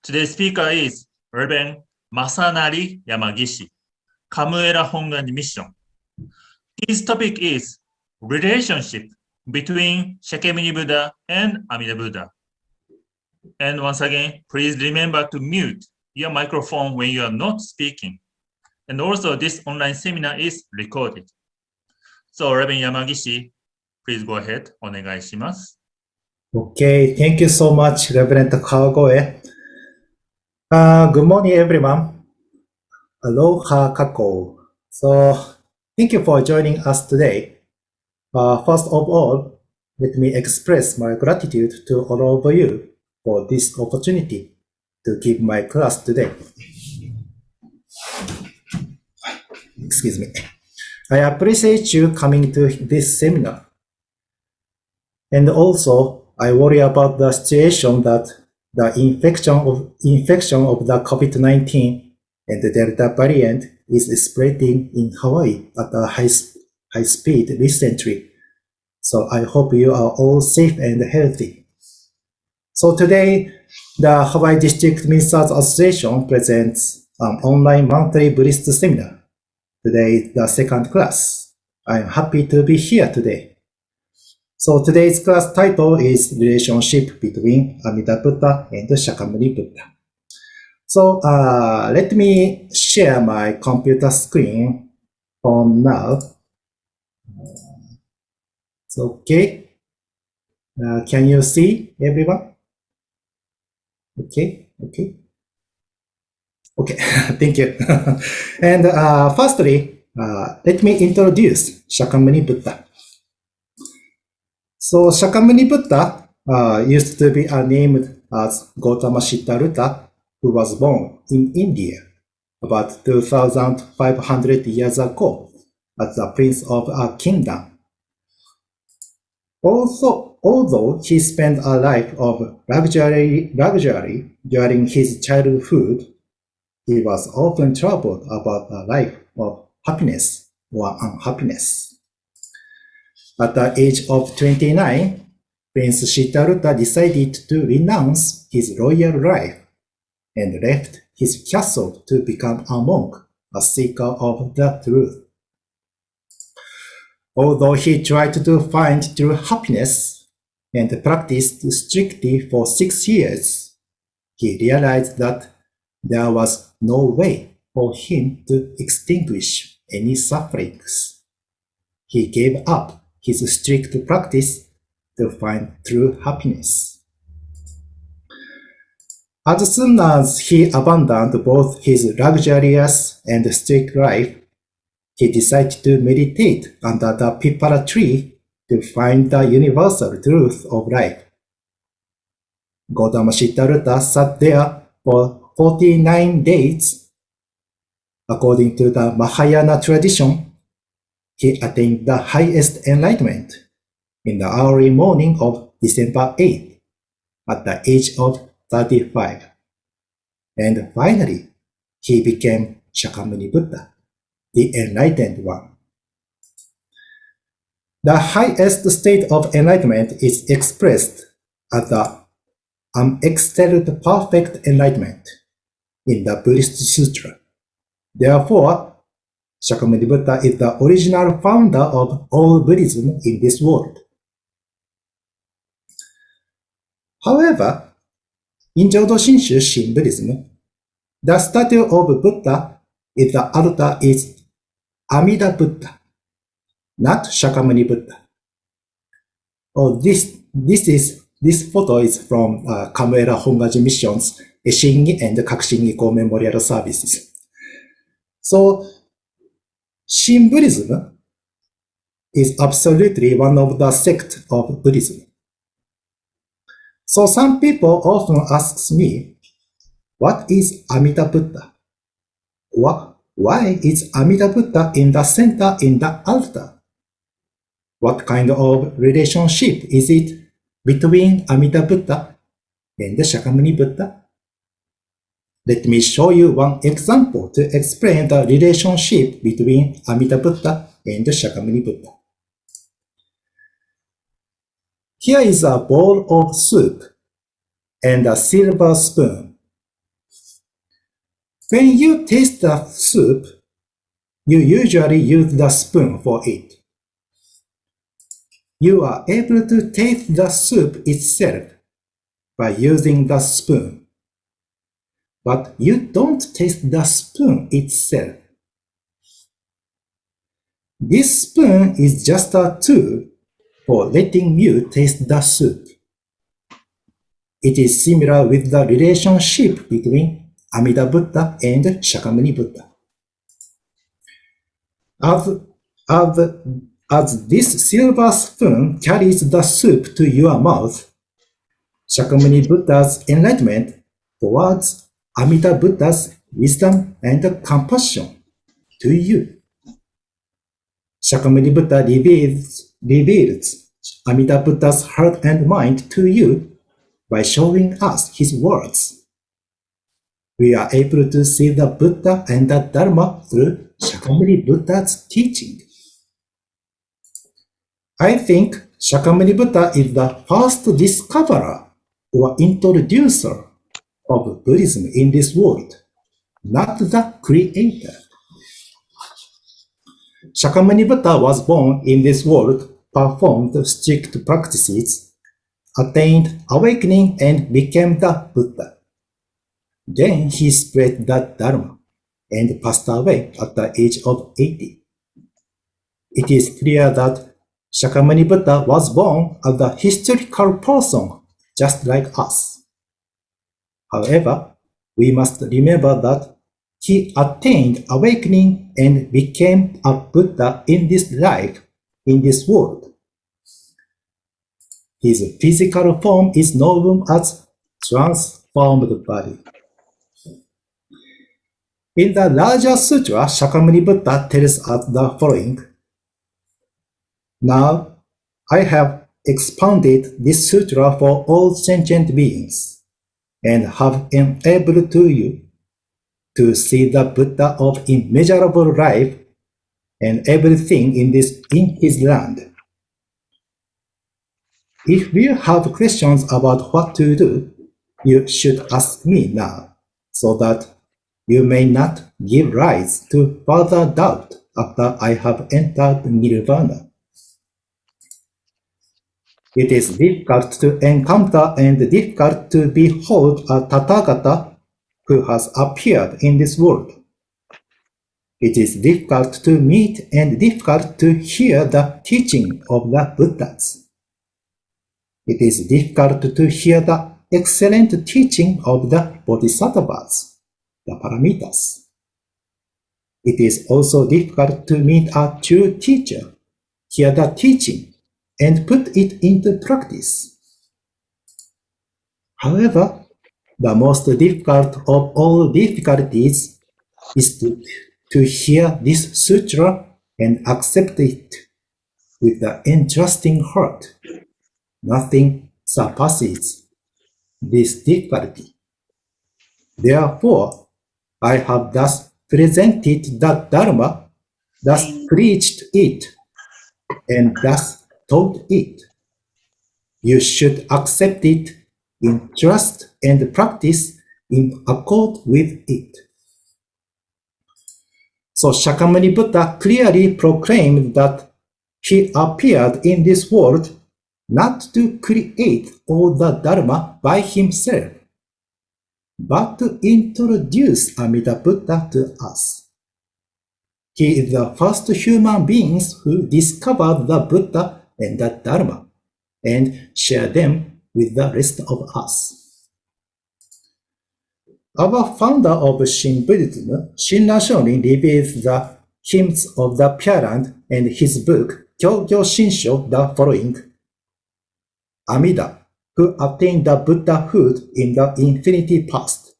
Today's speaker is Reverend Masanari Yamagishi, Kamuela Hongwanji Mission. His topic is relationship between Shakyamuni Buddha and Amida Buddha. And once again, please remember to mute your microphone when you are not speaking. And also, this online seminar is recorded. So, Reverend Yamagishi, please go ahead. お願いします。Okay, thank you so much, Reverend Kawagoe. Good morning, everyone. Aloha kako. So, thank you for joining us today. First of all, let me express my gratitude to all of you for this opportunity to give my class today. Excuse me. I appreciate you coming to this seminar. And also, I worry about the situation that the infection of the COVID-19 and the Delta variant is spreading in Hawaii at a high speed recently. So I hope you are all safe and healthy. So today, the Hawaii District Ministers Association presents an online monthly Buddhist seminar. Today is the second class. I am happy to be here today. So today's class title is Relationship between Amida Buddha and Shakyamuni Buddha. So let me share my computer screen from now. It's okay. Can you see everyone? Okay. Thank you. And firstly, let me introduce Shakyamuni Buddha. So Shakyamuni Buddha used to be named as Gautama Siddhartha, who was born in India about 2,500 years ago as the prince of a kingdom. Although he spent a life of luxury during his childhood, he was often troubled about a life of happiness or unhappiness. At the age of 29, Prince Siddhartha decided to renounce his royal life and left his castle to become a monk, a seeker of the truth. Although he tried to find true happiness and practiced strictly for 6 years, he realized that there was no way for him to extinguish any sufferings. He gave up his strict practice to find true happiness. As soon as he abandoned both his luxurious and strict life, he decided to meditate under the pipala tree to find the universal truth of life. Gautama Siddhartha sat there for 49 days. According to the Mahayana tradition, he attained the highest enlightenment in the early morning of December 8th at the age of 35. And finally, he became Shakyamuni Buddha, the enlightened one. The highest state of enlightenment is expressed as the unexcelled perfect enlightenment in the Buddhist Sutra. Therefore, Shakyamuni Buddha is the original founder of all Buddhism in this world. However, in Jodo Shinshu Shin Buddhism, the statue of Buddha in the altar is Amida Buddha, not Shakyamuni Buddha. This photo is from Kamuela Hongwanji Mission's Shingi and Kakushin Memorial Services. So, Shin Buddhism is absolutely one of the sects of Buddhism. So some people often ask me, what is Amida Buddha? Why is Amida Buddha in the center in the altar? What kind of relationship is it between Amida Buddha and Shakyamuni Buddha? Let me show you one example to explain the relationship between Amida Buddha and Shakyamuni Buddha. Here is a bowl of soup and a silver spoon When you taste the soup, you usually use the spoon for it. You are able to taste the soup itself by using the spoon. But you don't taste the spoon itself. This spoon is just a tool for letting you taste the soup. It is similar with the relationship between Amida Buddha and Shakyamuni Buddha. As this silver spoon carries the soup to your mouth, Shakyamuni Buddha's enlightenment towards Amida Buddha's wisdom and compassion to you. Shakyamuni Buddha reveals Amida Buddha's heart and mind to you by showing us his words. We are able to see the Buddha and the Dharma through Shakyamuni Buddha's teaching. I think Shakyamuni Buddha is the first discoverer or introducer of Buddhism in this world, not the creator. Shakyamuni Buddha was born in this world, performed strict practices, attained awakening, and became the Buddha. Then he spread the Dharma and passed away at the age of 80. It is clear that Shakyamuni Buddha was born as a historical person, just like us. However, we must remember that he attained awakening and became a Buddha in this life, in this world. His physical form is known as transformed body. In the larger sutra, Shakyamuni Buddha tells us the following. Now, I have expounded this sutra for all sentient beings, and have enabled you to see the Buddha of immeasurable life and everything in his land. If you have questions about what to do, you should ask me now, so that you may not give rise to further doubt after I have entered nirvana. It is difficult to encounter and difficult to behold a Tathagata who has appeared in this world. It is difficult to meet and difficult to hear the teaching of the Buddhas. It is difficult to hear the excellent teaching of the Bodhisattvas, the Paramitas. It is also difficult to meet a true teacher, hear the teaching, and put it into practice. However, the most difficult of all difficulties is to hear this sutra and accept it with the entrusting heart. Nothing surpasses this difficulty. Therefore, I have thus presented the Dharma, thus preached it, and thus taught it. You should accept it in trust and practice in accord with it. So Shakyamuni Buddha clearly proclaimed that he appeared in this world not to create all the Dharma by himself, but to introduce Amida Buddha to us. He is the first human beings who discovered the Buddha and the Dharma, and share them with the rest of us. Our founder of Shin Buddhism, Shinra Shonin, reveals the hymns of the Pure Land and his book, Jodo Shinshu, the following. Amida, who attained the Buddhahood in the infinity past,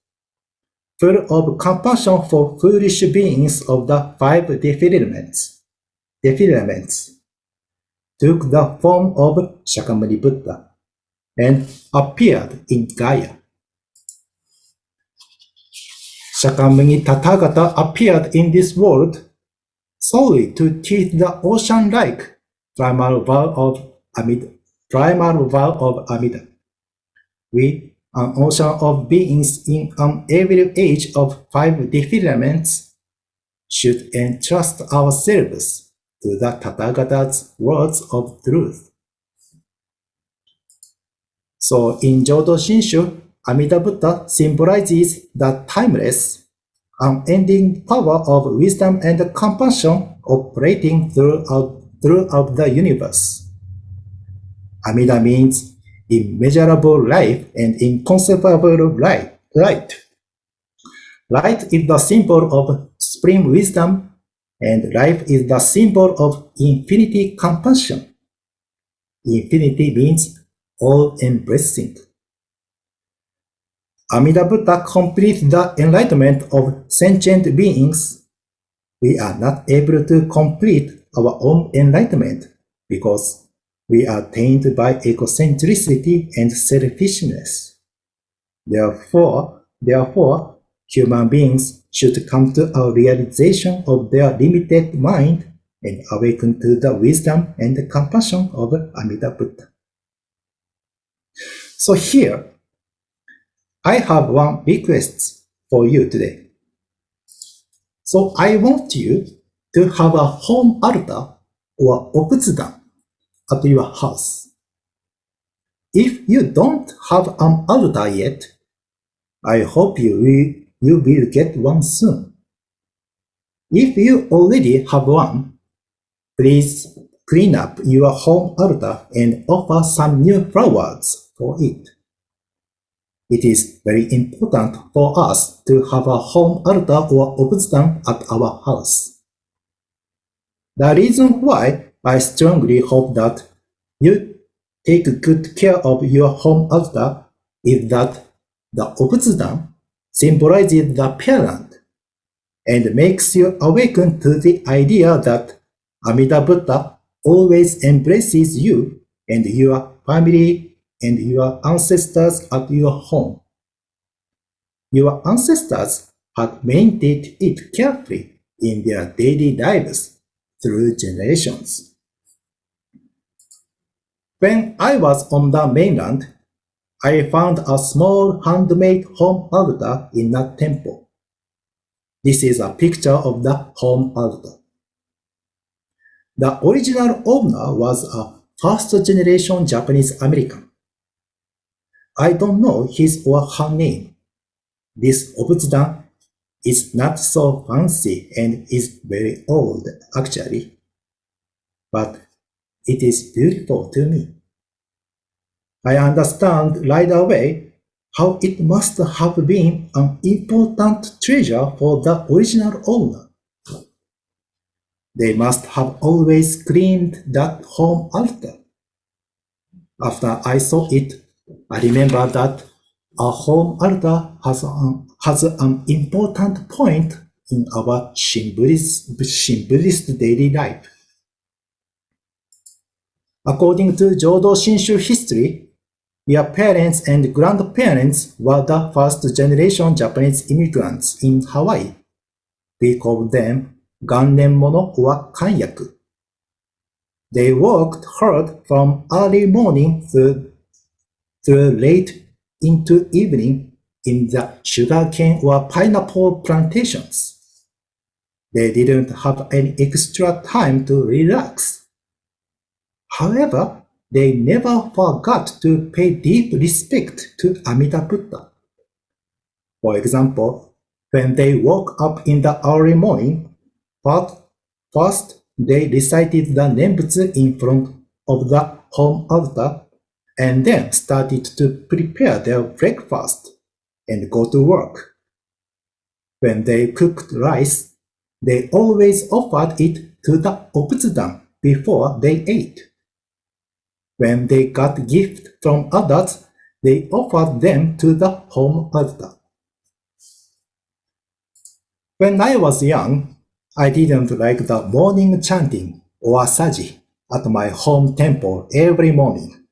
full of compassion for foolish beings of the five defilements, took the form of Shakyamuni Buddha and appeared in Gaia. Shakyamuni Tathagata appeared in this world solely to teach the ocean-like primal vow of Amida. We an ocean of beings in an every age of 5 defilements, should entrust ourselves to the Tathagata's words of truth. So in Jodo Shinshu, Amida Buddha symbolizes the timeless, unending power of wisdom and compassion operating throughout the universe. Amida means immeasurable life and inconceivable light. Light is the symbol of supreme wisdom, and life is the symbol of infinity compassion. Infinity means all-embracing. Amida Buddha completes the enlightenment of sentient beings. We are not able to complete our own enlightenment because we are tainted by egocentricity and selfishness. Therefore, human beings should come to a realization of their limited mind and awaken to the wisdom and compassion of Amida Buddha. So here, I have one request for you today. So I want you to have a home altar or obutsudan at your house. If you don't have an altar yet, I hope you will get one soon. If you already have one, please clean up your home altar and offer some new flowers for it. It is very important for us to have a home altar or obutsudan at our house. The reason why I strongly hope that you take good care of your home altar is that the obutsudan symbolizes the parent and makes you awaken to the idea that Amida Buddha always embraces you and your family and your ancestors at your home. Your ancestors had maintained it carefully in their daily lives through generations. When I was on the mainland, I found a small handmade home altar in a temple. This is a picture of the home altar. The original owner was a first-generation Japanese American. I don't know his or her name. This obutsudan is not so fancy and is very old, actually. But it is beautiful to me. I understand right away how it must have been an important treasure for the original owner. They must have always cleaned that home altar. After I saw it, I remember that a home altar has an important point in our Shin Buddhist daily life. According to Jodo Shinshu history, their parents and grandparents were the first-generation Japanese immigrants in Hawaii. We call them Gannen-mono or Kanyaku. They worked hard from early morning through late into evening in the sugarcane or pineapple plantations. They didn't have any extra time to relax. However, they never forgot to pay deep respect to Amida Buddha. For example, when they woke up in the early morning, first they recited the Nembutsu in front of the home altar and then started to prepare their breakfast and go to work. When they cooked rice, they always offered it to the obutsudan before they ate. When they got gifts from others, they offered them to the home altar. When I was young, I didn't like the morning chanting or saji at my home temple every morning.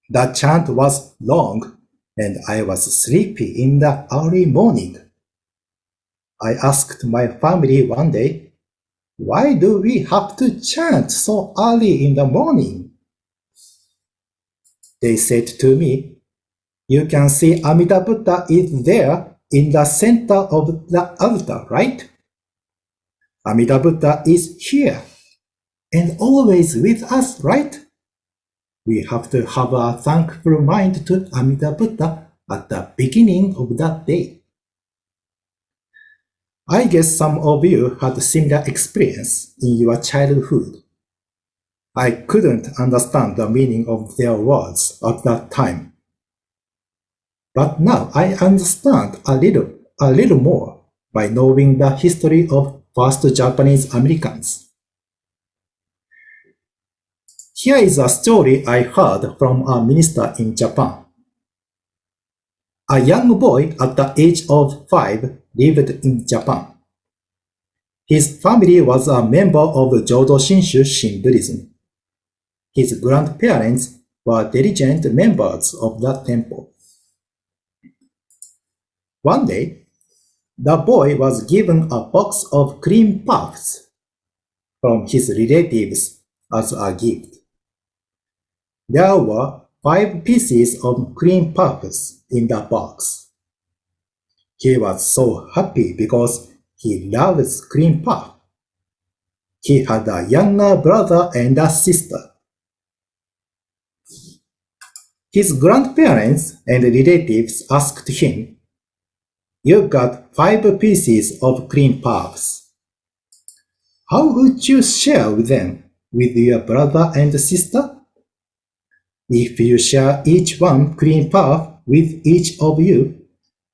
The chant was long and I was sleepy in the early morning. I asked my family one day, "Why do we have to chant so early in the morning?" They said to me, You can see Amida Buddha is there in the center of the altar, right? Amida Buddha is here and always with us, right? We have to have a thankful mind to Amida Buddha at the beginning of that day. I guess some of you had a similar experience in your childhood. I couldn't understand the meaning of their words at that time. But now I understand a little more by knowing the history of first Japanese Americans. Here is a story I heard from a minister in Japan. A young boy at the age of 5 lived in Japan. His family was a member of Jodo Shinshu Buddhism. His grandparents were diligent members of the temple. One day, the boy was given a box of cream puffs from his relatives as a gift. There were 5 pieces of cream puffs in the box. He was so happy because he loves cream puff. He had a younger brother and a sister. His grandparents and relatives asked him, "You got 5 pieces of cream puffs. How would you share them with your brother and sister? If you share each one cream puff with each of you,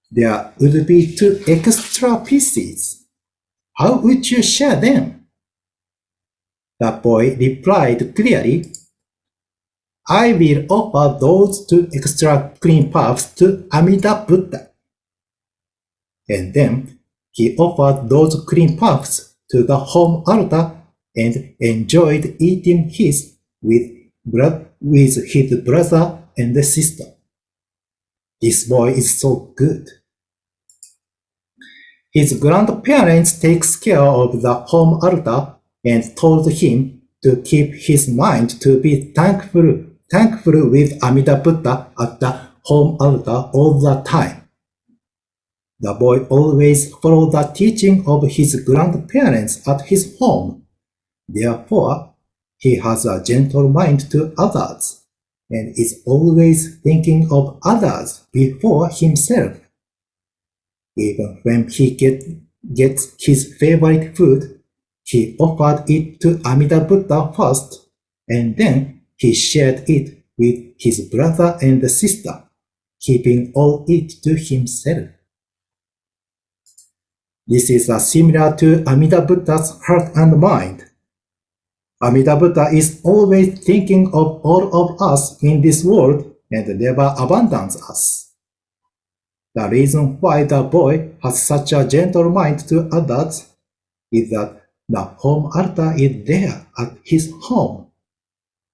there would be 2 extra pieces. How would you share them?" The boy replied clearly, "I will offer those 2 extra cream puffs to Amida Buddha." And then he offered those cream puffs to the home altar and enjoyed eating his with his brother and sister. This boy is so good. His grandparents takes care of the home altar and told him to keep his mind to be thankful with Amida Buddha at the home altar all the time. The boy always followed the teaching of his grandparents at his home. Therefore, he has a gentle mind to others and is always thinking of others before himself. Even when he gets his favorite food, he offered it to Amida Buddha first, and then he shared it with his brother and sister, keeping all it to himself. This is similar to Amida Buddha's heart and mind. Amida Buddha is always thinking of all of us in this world and never abandons us. The reason why the boy has such a gentle mind to others is that the home altar is there at his home,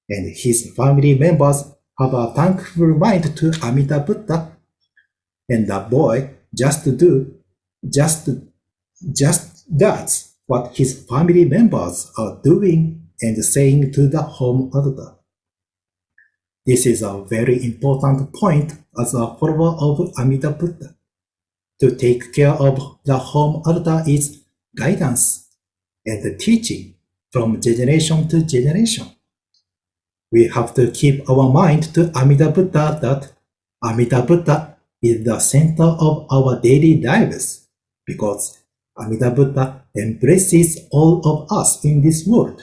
and his family members have a thankful mind to Amida Buddha, and the boy just does what his family members are doing and saying to the home altar. This is a very important point as a follower of Amida Buddha. To take care of the home altar is guidance and teaching from generation to generation. We have to keep our mind to Amida Buddha that Amida Buddha is the center of our daily lives, because Amida Buddha embraces all of us in this world.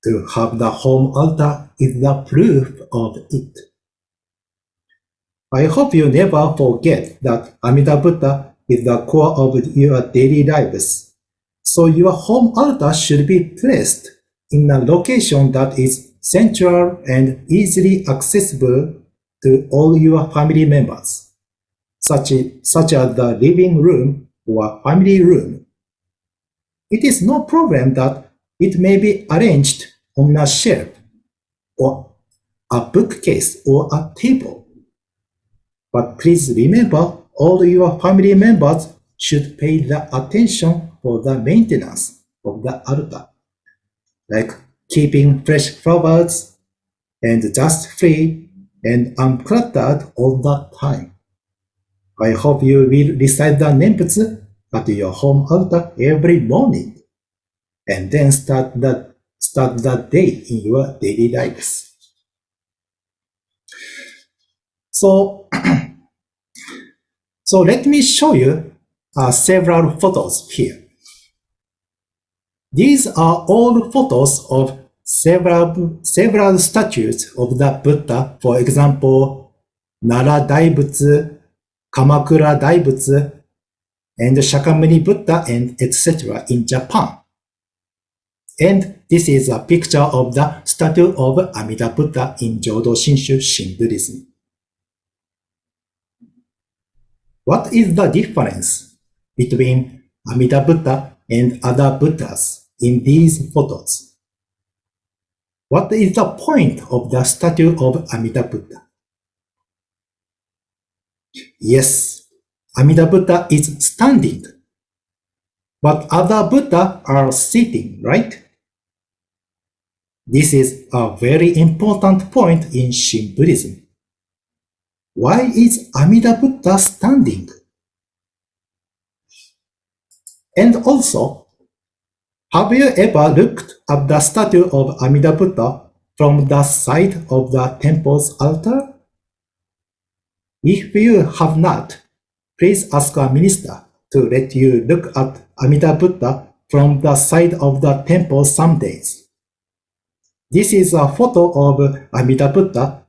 To have the home altar is the proof of it. I hope you never forget that Amida Buddha is the core of your daily lives. So your home altar should be placed in a location that is central and easily accessible to all your family members, such as the living room or family room. It is no problem that it may be arranged on a shelf or a bookcase or a table. But please remember, all your family members should pay the attention for the maintenance of the altar, like keeping fresh flowers and dust-free and uncluttered all the time. I hope you will recite the Nembutsu at your home altar every morning, and then start the day in your daily lives. So let me show you several photos here. These are all photos of several statues of the Buddha, for example, Nara Daibutsu, Kamakura Daibutsu, and Shakyamuni Buddha, and etc. in Japan. And this is a picture of the statue of Amida Buddha in Jodo Shinshu Shin Buddhism. What is the difference between Amida Buddha and other Buddhas in these photos? What is the point of the statue of Amida Buddha? Yes, Amida Buddha is standing, but other Buddha are sitting, right? This is a very important point in Shin Buddhism. Why is Amida Buddha standing? And also, have you ever looked at the statue of Amida Buddha from the side of the temple's altar? If you have not, please ask a minister to let you look at Amida Buddha from the side of the temple some days. This is a photo of Amida Buddha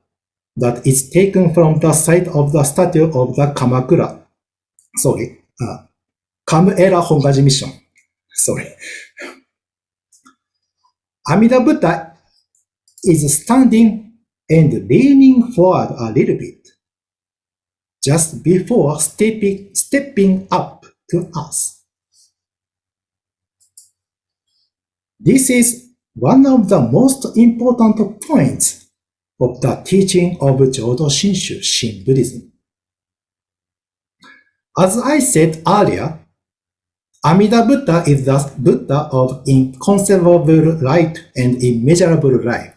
that is taken from the side of the statue of the Kamuela Hongwanji Mission. Amida Buddha is standing and leaning forward a little bit, just before stepping up to us. This is one of the most important points of the teaching of Jodo Shinshu Shin Buddhism. As I said earlier, Amida Buddha is the Buddha of inconceivable light and immeasurable life.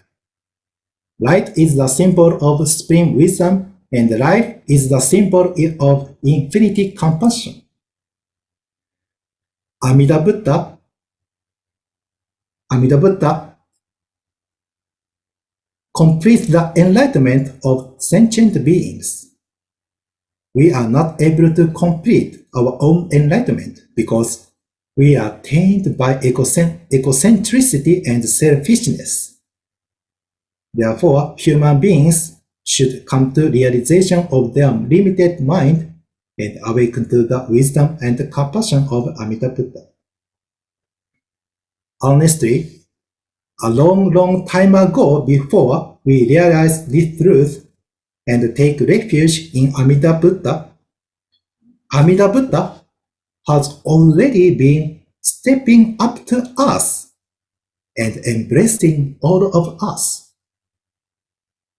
Light is the symbol of supreme wisdom, and life is the symbol of infinity compassion. Amida Buddha completes the enlightenment of sentient beings. We are not able to complete our own enlightenment because we are tainted by egocentricity and selfishness. Therefore, human beings should come to realization of their limited mind and awaken to the wisdom and compassion of Amida Buddha. Honestly, a long time ago, before we realized this truth and take refuge in Amida Buddha has already been stepping up to us and embracing all of us.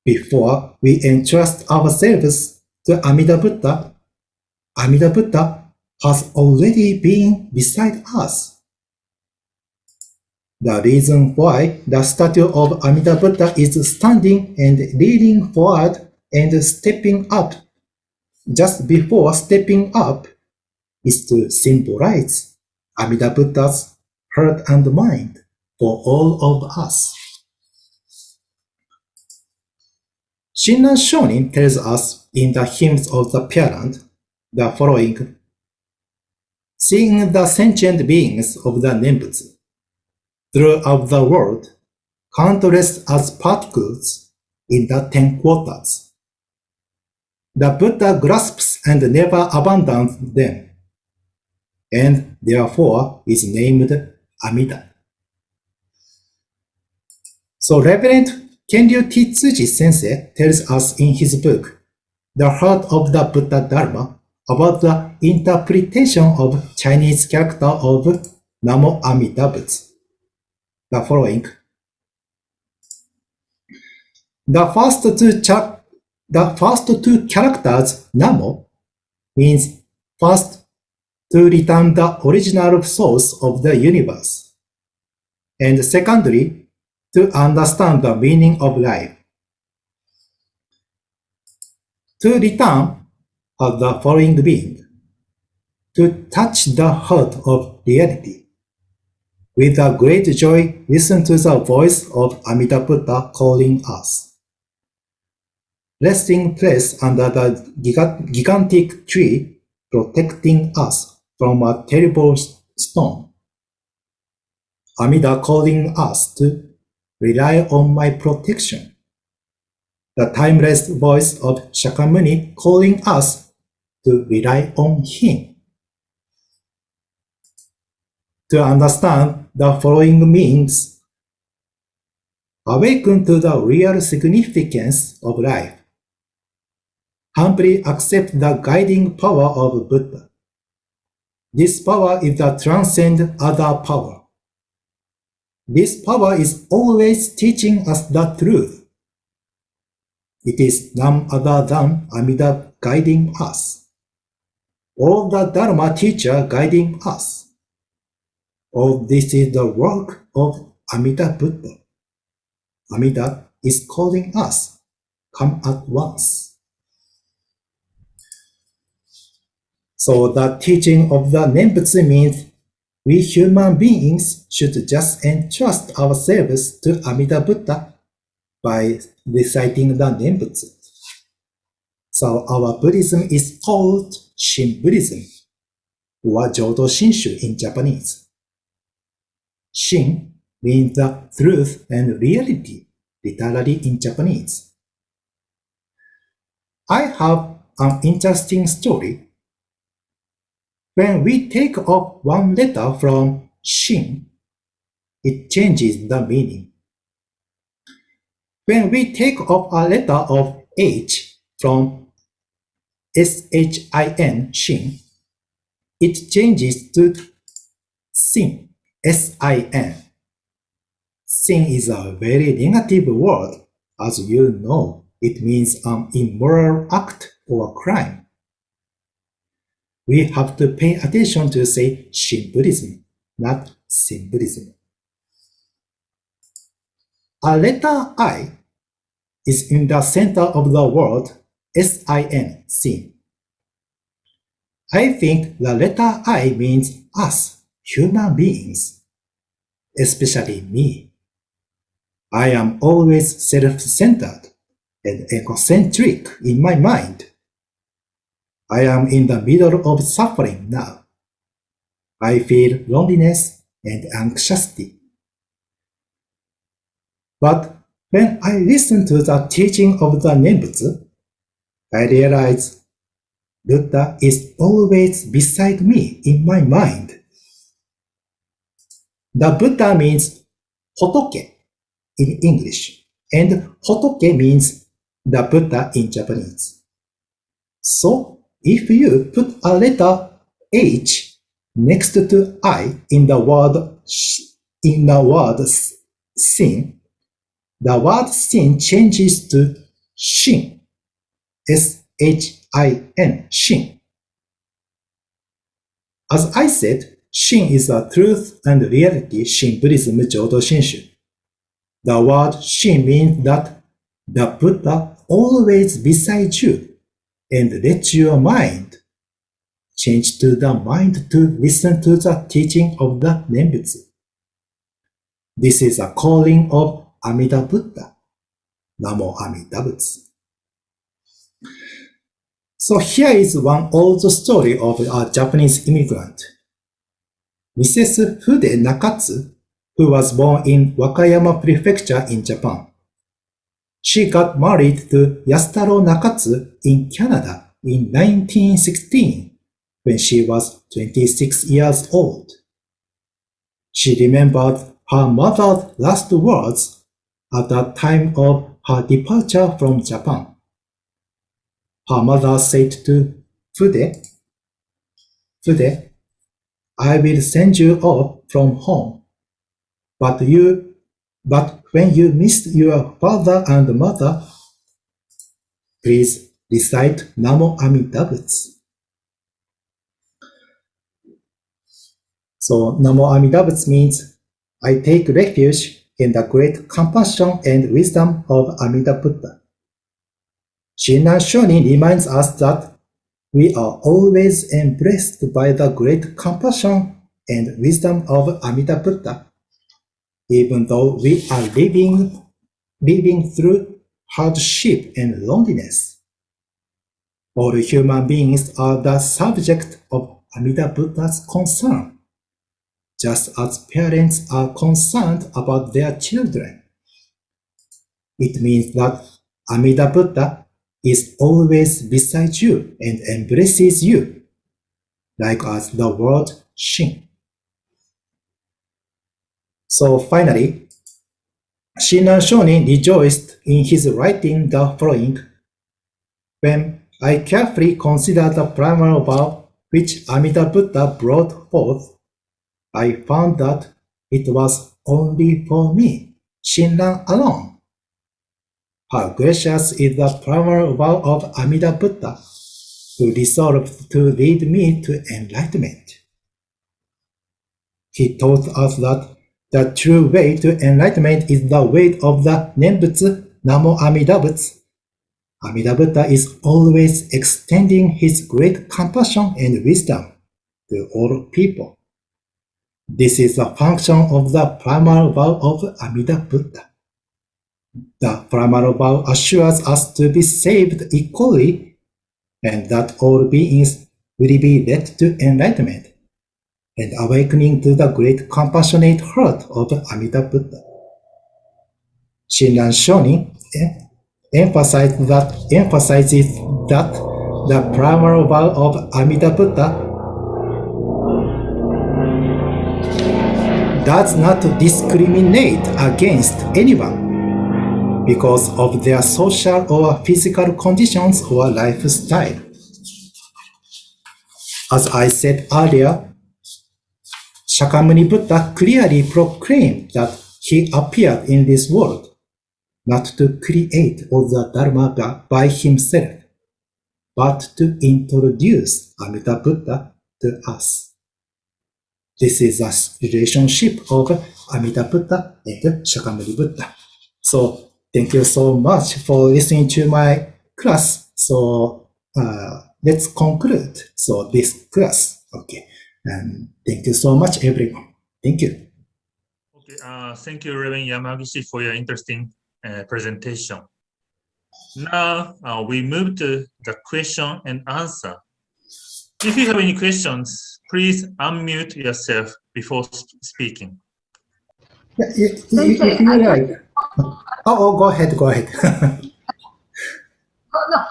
Before we entrust ourselves to Amida Buddha has already been beside us. The reason why the statue of Amida Buddha is standing and leaning forward and stepping up just before stepping up is to symbolize Amida Buddha's heart and mind for all of us. Shinran Shonin tells us in the hymns of the parent the following: seeing the sentient beings of the Nembutsu throughout the world, countless as particles in the 10 quarters. The Buddha grasps and never abandons them, and therefore is named Amida. So Reverend Kenryu Titsuji Sensei tells us in his book, The Heart of the Buddha Dharma, about the interpretation of Chinese character of Namo Amida Butsu. The following: the first two characters, Namo, means first to return the original source of the universe, and secondly, to understand the meaning of life. to return as the following being, to touch the heart of reality. With a great joy, listen to the voice of Amida Buddha calling us. Resting place under the gigantic tree, protecting us from a terrible storm. Amida calling us to rely on my protection. The timeless voice of Shakyamuni calling us to rely on him. To understand the following means, awaken to the real significance of life. Humbly accept the guiding power of Buddha. This power is the transcend other power. This power is always teaching us the truth. It is none other than Amida guiding us, or the Dharma teacher guiding us. All this is the work of Amida Buddha. Amida is calling us, come at once. So the teaching of the Nembutsu means we human beings should just entrust ourselves to Amida Buddha by reciting the Nembutsu. So our Buddhism is called Shin Buddhism, or Jodo Shinshu in Japanese. Shin means the truth and reality, literally in Japanese. I have an interesting story. When we take off one letter from Shin, it changes the meaning. When we take off a letter of H from SHIN, Shin, it changes to Sin. S-I-N. Sin is a very negative word. As you know, it means an immoral act or crime. We have to pay attention to say Shin Buddhism, not Sin Buddhism. A letter I is in the center of the word S-I-N, Sin. I think the letter I means us, human beings, especially me. I am always self-centered and egocentric in my mind. I am in the middle of suffering now. I feel loneliness and anxiety. But when I listen to the teaching of the Nembutsu, I realize Buddha is always beside me in my mind. The Buddha means Hotoke in English, and Hotoke means the Buddha in Japanese. So, if you put a letter H next to I in the word sin, the word sin changes to Shin, S-H-I-N, Shin. As I said, Shin is a truth and reality, Shin Buddhism, Jodo Shinshu. The word Shin means that the Buddha always beside you, and let your mind change to the mind to listen to the teaching of the Nembutsu. This is a calling of Amida Buddha, Namo Amida Butsu. So here is one old story of a Japanese immigrant. Mrs. Fude Nakatsu, who was born in Wakayama Prefecture in Japan. She got married to Yasutaro Nakatsu in Canada in 1916 when she was 26 years old. She remembered her mother's last words at the time of her departure from Japan. Her mother said to Fude, I will send you off from home, but when you miss your father and mother, please recite Namo Amida Butsu. So Namo Amida Butsu means I take refuge in the great compassion and wisdom of Amida Buddha. Shinran Shonin reminds us that we are always embraced by the great compassion and wisdom of Amida Buddha, even though we are living through hardship and loneliness. All human beings are the subject of Amida Buddha's concern, just as parents are concerned about their children. It means that Amida Buddha is always beside you and embraces you, like as the word Shin. So finally, Shinran Shonin rejoiced in his writing the following: when I carefully consider the primal vow which Amida Buddha brought forth, I found that it was only for me, Shinran alone. How gracious is the primal vow of Amida Buddha, who resolved to lead me to enlightenment. He taught us that the true way to enlightenment is the way of the Nembutsu Namo Amida Butsu. Amida Buddha is always extending his great compassion and wisdom to all people. This is a function of the primal vow of Amida Buddha. The primal vow assures us to be saved equally and that all beings will be led to enlightenment and awakening to the great compassionate heart of Amida Buddha. Shinran Shonin emphasizes that the primal vow of Amida Buddha does not discriminate against anyone because of their social or physical conditions or lifestyle. As I said earlier, Shakyamuni Buddha clearly proclaimed that he appeared in this world not to create all the Dharma by himself, but to introduce Amida Buddha to us. This is a relationship of Amida Buddha and Shakyamuni Buddha. So thank you so much for listening to my class. So let's conclude this class. Okay. And thank you so much, everyone. Thank you. Okay, thank you, Reverend Yamagishi, for your interesting presentation. Now we move to the question and answer. If you have any questions, please unmute yourself before speaking. Yeah, if you like. Go ahead. Oh, no.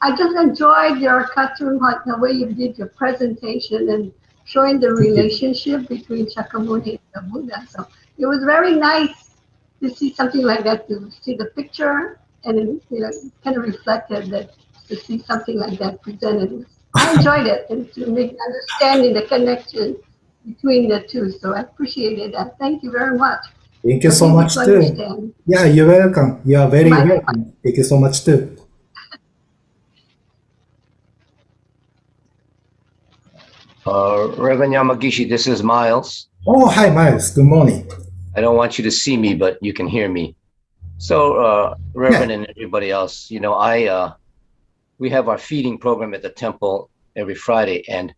I just enjoyed your cartoon, like the way you did your presentation and showing the relationship between Shakyamuni and the Buddha. So it was very nice to see something like that, to see the picture and kind of reflected that, to see something like that presented. I enjoyed it, and to make understanding the connection between the two. So I appreciated that. Thank you very much. Thank you so much too. Understand. Yeah, you're welcome. You are very welcome. Thank you so much too. Reverend Yamagishi, this is Miles. Oh, hi, Miles. Good morning. I don't want you to see me, but you can hear me. So, Reverend and everybody else, we have our feeding program at the temple every Friday, and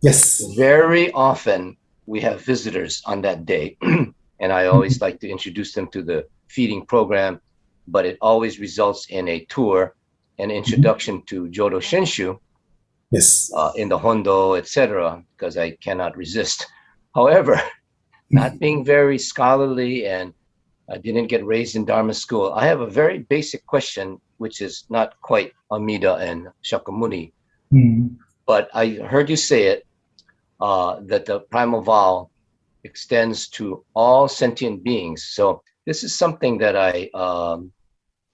yes, very often we have visitors on that day, and I always like to introduce them to the feeding program, but it always results in a tour, an introduction to Jodo Shinshu. Yes. In the Hondo, etc., because I cannot resist. However, not being very scholarly and I didn't get raised in Dharma school, I have a very basic question, which is not quite Amida and Shakyamuni. But I heard you say it, that the primal vow extends to all sentient beings. So this is something that I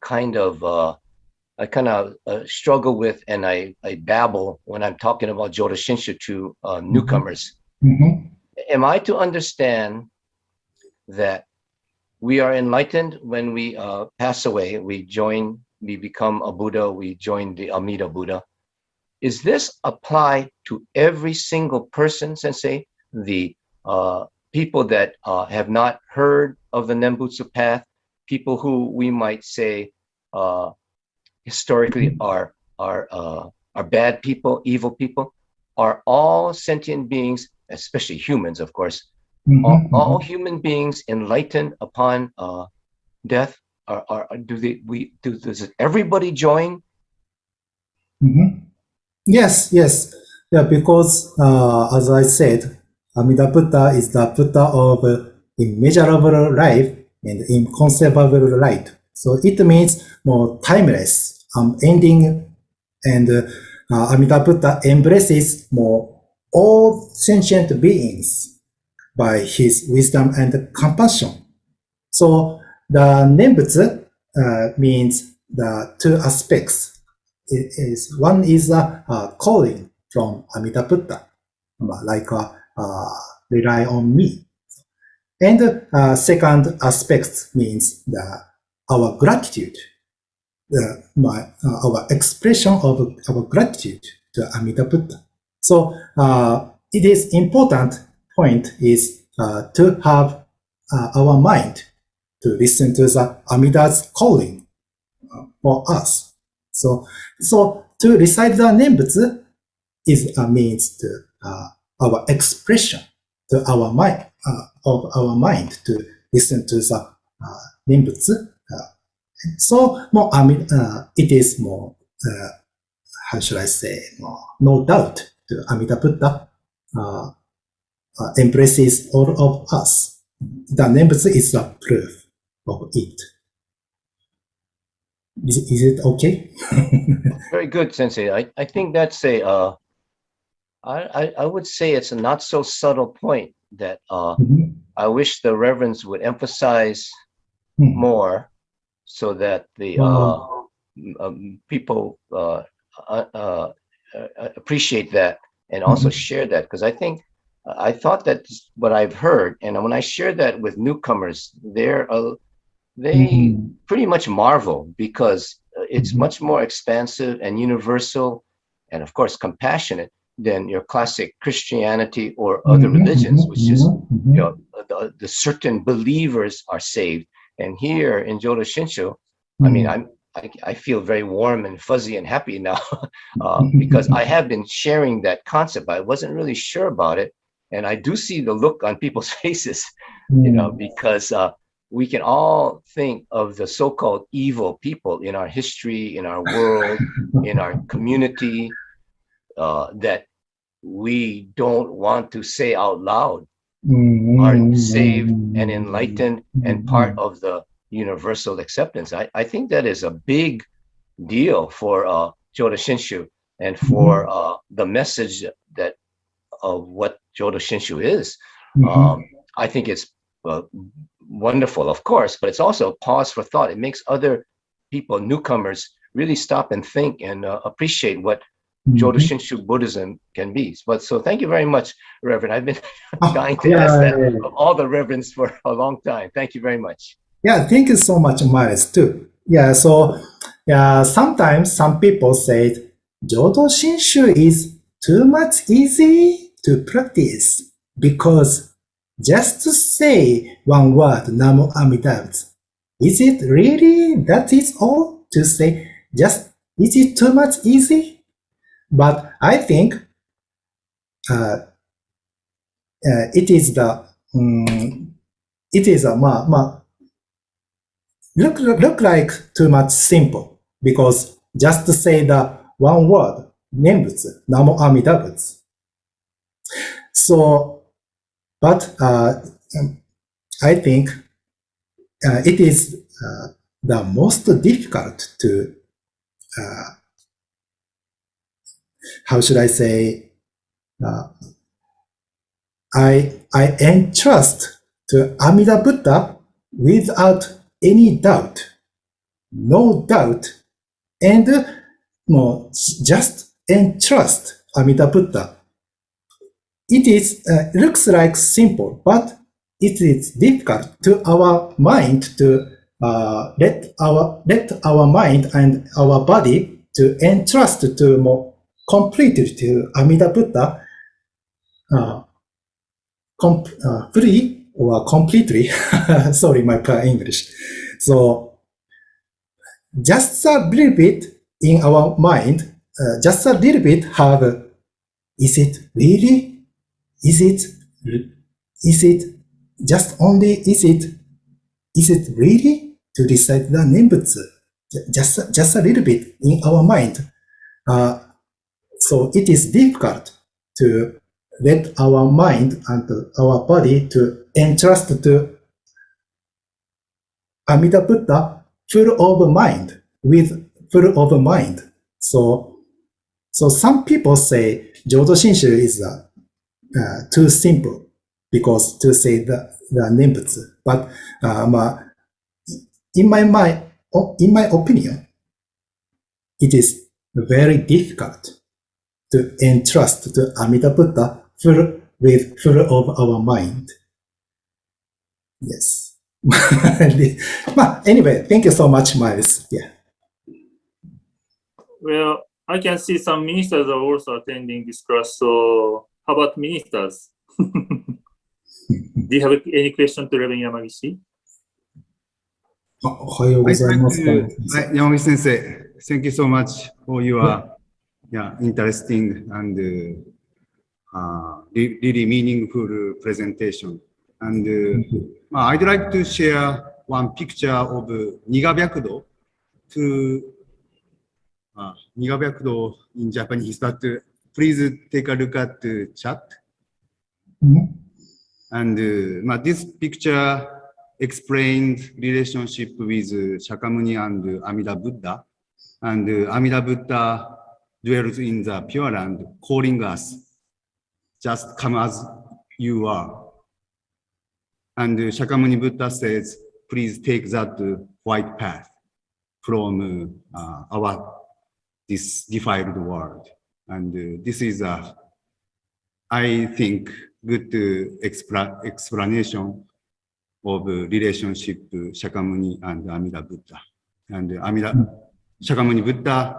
kind of struggle with, and I babble when I'm talking about Jodo Shinshu to newcomers. Am I to understand that we are enlightened when we pass away, we become a Buddha, we join the Amida Buddha? Is this apply to every single person, Sensei? The people that have not heard of the Nembutsu path, people who we might say historically are bad people, evil people, are all sentient beings, especially humans, of course. All human beings enlightened upon death? Does everybody join? Yes, yes. Yeah, because as I said, Amida Buddha is the Buddha of immeasurable life and inconceivable light. So it means more timeless, ending, and Amida Buddha embraces more all sentient beings by his wisdom and compassion. So the Nembutsu means the two aspects. One is a calling from Amida Buddha, like rely on me. And second aspect means our gratitude, our expression of our gratitude to Amida Buddha. So it is important point is to have our mind to listen to the Amida's calling for us. So to recite the Nembutsu is means to our expression to our mind of our mind to listen to the Nembutsu. So more it is more how should I say more no doubt to Amida Buddha embraces all of us. The Nembutsu is a proof of it. Is it okay? Very good, Sensei. I think that's I would say it's a not so subtle point that I wish the reverends would emphasize more so that the people appreciate that and also share that, because I thought that what I've heard, and when I share that with newcomers, they pretty much marvel, because it's much more expansive and universal and of course compassionate than your classic Christianity or other religions, which is the certain believers are saved. And here in Jodo Shinshu, I mean, I feel very warm and fuzzy and happy now because I have been sharing that concept. I wasn't really sure about it, and I do see the look on people's faces, because we can all think of the so-called evil people in our history, in our world, in our community, that we don't want to say out loud are saved and enlightened and part of the universal acceptance. I think that is a big deal for Jodo Shinshu and for the message that of what Jodo Shinshu is. I think it's wonderful, of course, but it's also a pause for thought. It makes other people, newcomers, really stop and think and appreciate what Jodo Shinshu Buddhism can be. But so thank you very much, Reverend. I've been dying to ask that of all the reverends for a long time. Thank you very much. Yeah, thank you so much, Miles, too. Yeah, so sometimes some people say Jodo Shinshu is too much easy to practice because just to say one word, Namo Amida Butsu, is it really that is all to say? Just is it too much easy? But I think it is look like too much simple, because just to say the one word, Nembutsu, Namo Amida Butsu. So, but I think it is the most difficult to how should I say? I entrust to Amida Buddha without any doubt, no doubt, and just entrust Amida Buddha. It is looks like simple, but it is difficult to our mind to let our mind and our body to entrust to more completely to Amida Buddha, fully or completely. Sorry, my poor English. So just a little bit in our mind, just a little bit have, is it really? Is it just only, is it really to recite the Nembutsu? Just a little bit in our mind. So it is difficult to let our mind and our body to entrust to Amida Buddha full of mind, So some people say Jodo Shinshu is too simple because to say the Nembutsu. But in my opinion, it is very difficult to entrust to Amida Buddha full of our mind. Yes. Anyway, thank you so much, Miles. Yeah. Well, I can see some ministers are also attending this class. So how about ministers? Do you have any question to Reverend Yamagishi? おはようございます。Yamagishi Sensei, thank you so much for your interesting and really meaningful presentation. And I'd like to share one picture of Nigabyakudo to Nigabyakudo in Japanese, but please take a look at the chat. And this picture explains relationship with Shakyamuni and Amida Buddha. And Amida Buddha dwells in the Pure Land, calling us, just come as you are. And Shakyamuni Buddha says, please take that white path from this defiled world. And this is I think, good explanation of relationship Shakyamuni and Amida Buddha. And Shakyamuni Buddha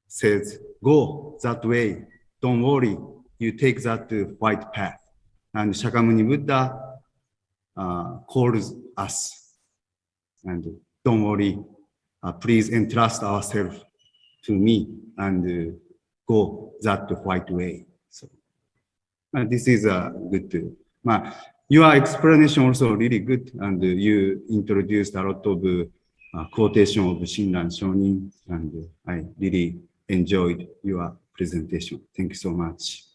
says, go that way, don't worry, you take that white path. And Shakyamuni Buddha calls us, and don't worry, please entrust ourselves to me and go that white way. So this is a good. Your explanation also really good, and you introduced a lot of quotation of Shinran Shonin, and I really enjoyed your presentation. Thank you so much.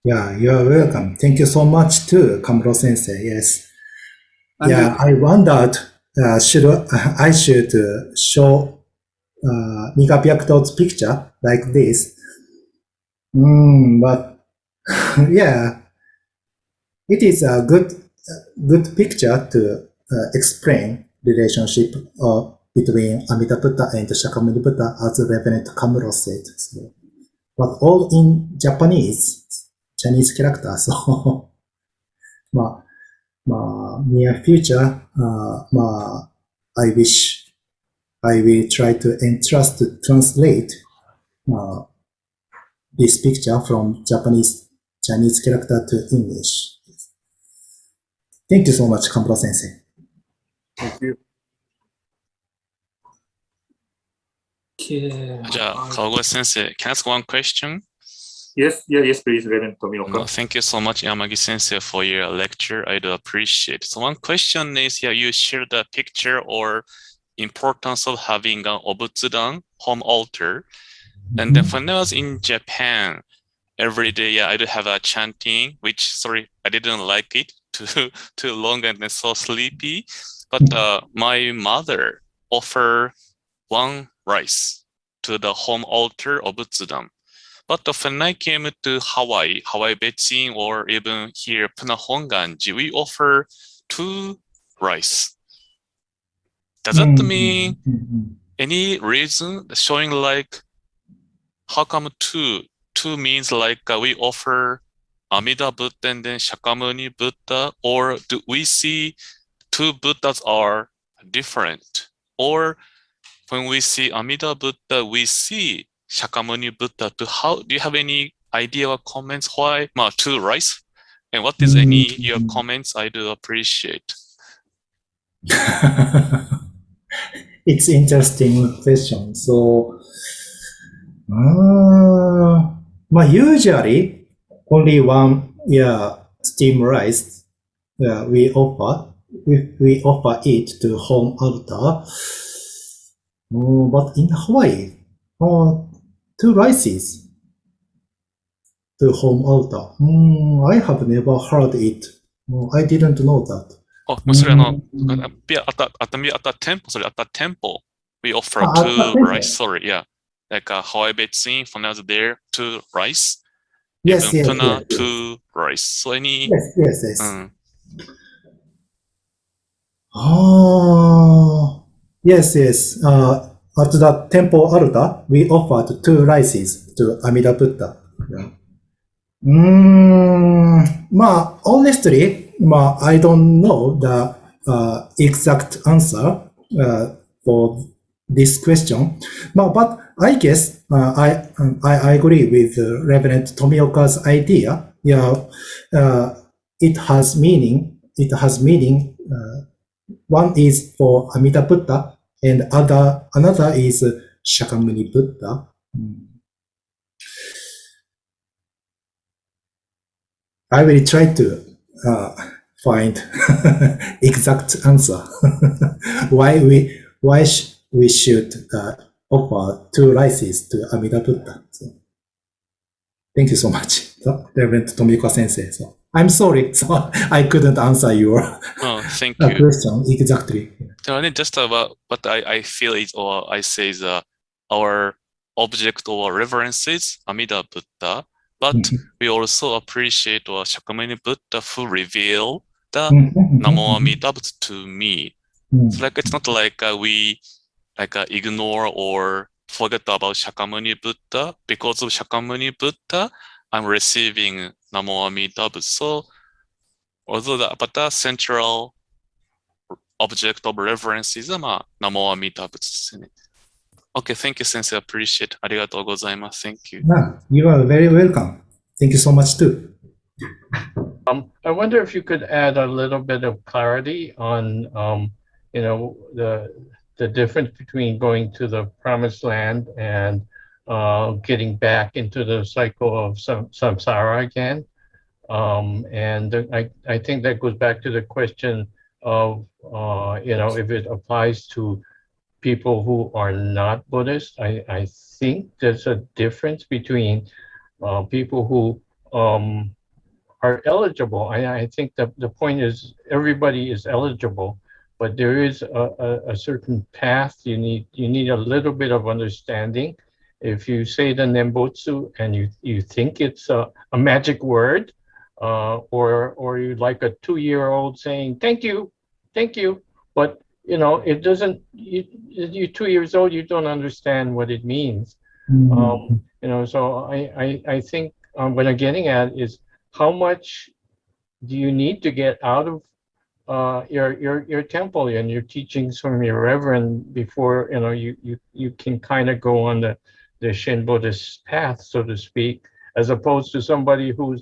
Yeah, you are welcome. Thank you so much too, Kamuro Sensei. Yes. And yeah, I wondered, I should show Nigabyakudo's picture like this. But yeah, it is a good picture to explain relationship between Amida Buddha and Shakyamuni Buddha, as Reverend Kamuro said. So, but all in Chinese character. So, near future, I wish I will try to entrust to translate this picture from Chinese character to English. Thank you so much, Kamuro Sensei. Thank you. じゃあ、川越先生、can I ask one question? Yes, please, Reverend Tomioka. Thank you so much, Yamagishi Sensei, for your lecture. I do appreciate. So one question is, you shared the picture or importance of having an obutsudan, home altar. And then when I was in Japan, every day, I do have a chanting, which, sorry, I didn't like it, too long and so sleepy. But my mother offered one rice to the home altar obutsudan. But when I came to Hawaii Betsuin, or even here, Puna Hongwanji, we offer 2 rice. Does that mean any reason showing like, how come 2? 2 means like we offer Amida Buddha and then Shakyamuni Buddha, or do we see 2 Buddhas are different? Or when we see Amida Buddha, we see Shakyamuni Buddha. Do you have any idea or comments why 2 rice? And what is your comments? I do appreciate. it's interesting question. So, usually only one, steam rice we offer. We offer it to home altar. But in Hawaii, 2 rices to home altar. I have never heard it. I didn't know that. それat the temple, sorry, at the temple, we offer at the 2 temple. rice, sorry, yeah. Like Hawaii Betsuin, when I was there, 2 rice. Yes, Even yes, Puna, yes. 2 rice. So any, Yes. Yes. At the temple altar, we offered 2 rices to Amida Buddha. Honestly, I don't know the exact answer for this question. But I guess I agree with Reverend Tomioka's idea. It has meaning. One is for Amida Buddha, and another is Shakyamuni Buddha. I will try to find exact answer why we should offer 2 rices to Amida Buddha. So, thank you so much, Reverend Tomioka Sensei. So, I'm sorry, so I couldn't answer your thank you. question exactly. So just about what I feel is, or I say is our object or reverence is Amida Buddha, but we also appreciate Shakyamuni Buddha who revealed the Namo Amida Buddha to me. So like it's not like we ignore or forget about Shakyamuni Buddha. Because of Shakyamuni Buddha, I'm receiving Namo Amida Buddha. So although the central object of reverence is Namo Amida Buddha ですね。Okay, thank you, Sensei. Appreciate. ありがとうございます。Thank you. You are very welcome. Thank you so much too. I wonder if you could add a little bit of clarity on, the difference between going to the promised land and getting back into the cycle of samsara again. And I think that goes back to the question of, if it applies to people who are not Buddhist. I think there's a difference between people who are eligible. I think that the point is everybody is eligible, but there is a certain path. You need a little bit of understanding. If you say the Nembutsu and you think it's a magic word, or you like a 2-year-old saying thank you, but it doesn't. You're 2 years old, you don't understand what it means. So I think what I'm getting at is, how much do you need to get out of your temple and your teachings from your reverend before you can kind of go on the Shin Buddhist path, so to speak, as opposed to somebody who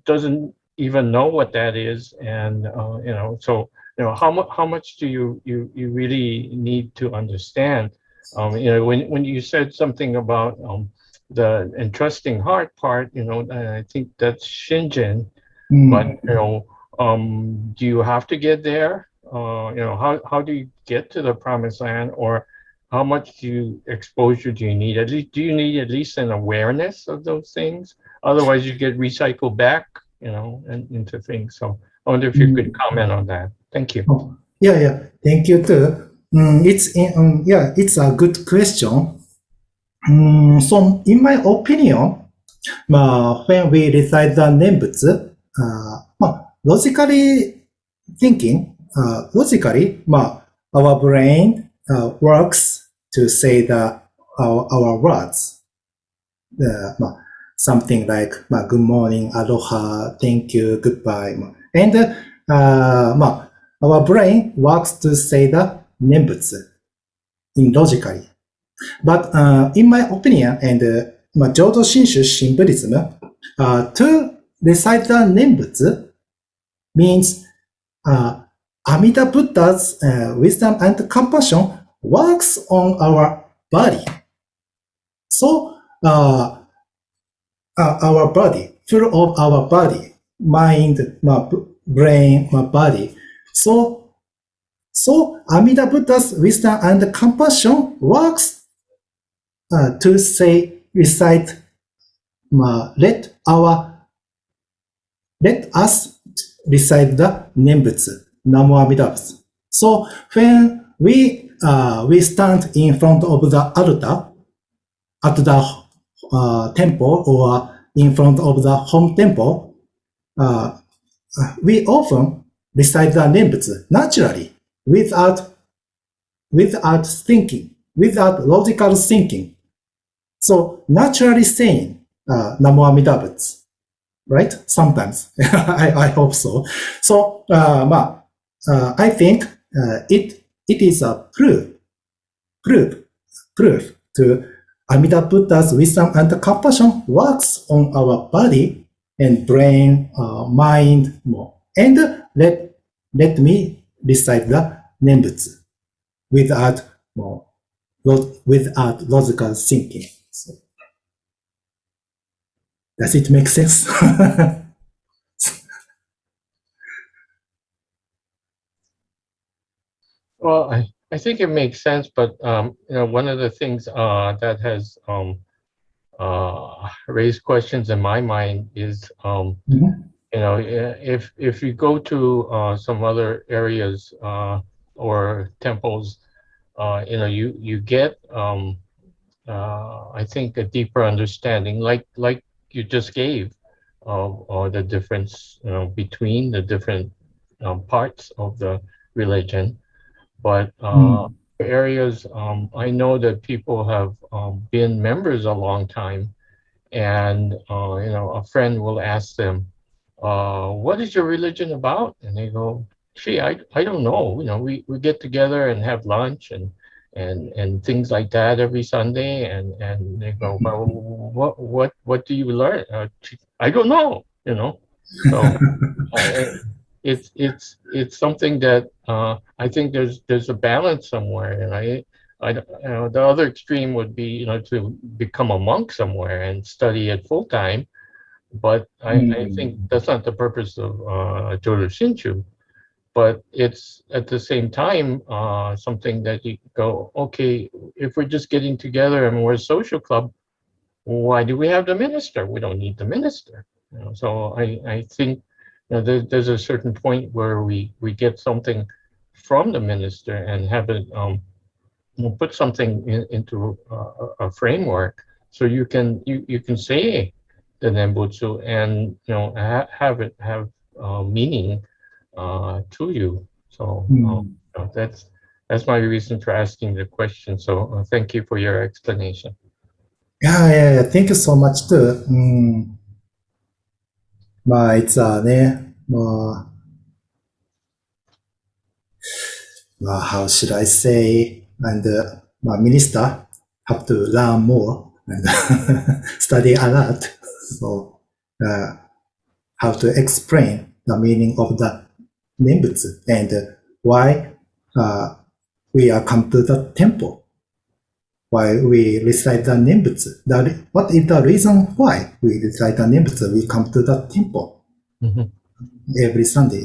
doesn't even know what that is, and how much do you really need to understand? When you said something about the entrusting heart part, I think that's Shinjin. But do you have to get there? How do you get to the promised land, or how much exposure do you need? Do you need at least an awareness of those things? Otherwise, you get recycled back, and into things. So I wonder if you could comment on that. Thank you. Yeah. Thank you too. It's a good question. So, in my opinion, when we recite the Nembutsu, logically thinking, our brain works to say our words. Something like good morning, aloha, thank you, goodbye. And our brain works to say the Nembutsu logically. But in my opinion, and Jodo Shinshu Shin Buddhism, to recite the Nembutsu means Amida Buddha's wisdom and compassion works on our body. So our body, full of our body, mind, brain, body. So Amida Buddha's wisdom and compassion works to recite, let us recite the Nembutsu, Namo Amida Butsu. So when we stand in front of the altar at the temple or in front of the home temple, we often recite the Nembutsu naturally, without thinking, without logical thinking. So naturally saying Namo Amida Butsu, right? Sometimes I hope so. So I think it is a proof to Amida Buddha's wisdom and compassion works on our body and brain, mind more. And let me recite the Nembutsu without logical thinking. So, does it make sense? Well, I think it makes sense, but one of the things that has raised questions in my mind is if you go to some other areas or temples, you get I think a deeper understanding, like you just gave, of the difference between the different parts of the religion. But areas, I know that people have been members a long time, and a friend will ask them, "What is your religion about?" And they go, "Gee, I don't know. We get together and have lunch and things like that every Sunday." And they go, "Well, what do you learn?" I don't know. So. It's something that I think there's a balance somewhere, and the other extreme would be to become a monk somewhere and study it full time, but I think that's not the purpose of Jodo Shinshu. But it's at the same time something that you go, okay, if we're just getting together and we're a social club, why do we have the minister? We don't need the minister. So I think there's a certain point where we get something from the minister and have it put something into a framework, so you can say the Nembutsu and have it have meaning to you. So that's my reason for asking the question. So thank you for your explanation. Yeah. Thank you so much too. It's how should I say? And minister have to learn more and study a lot. So how to explain the meaning of the Nembutsu and why we are come to the temple, why we recite the Nembutsu. What is the reason why we recite the Nembutsu? We come to the temple every Sunday.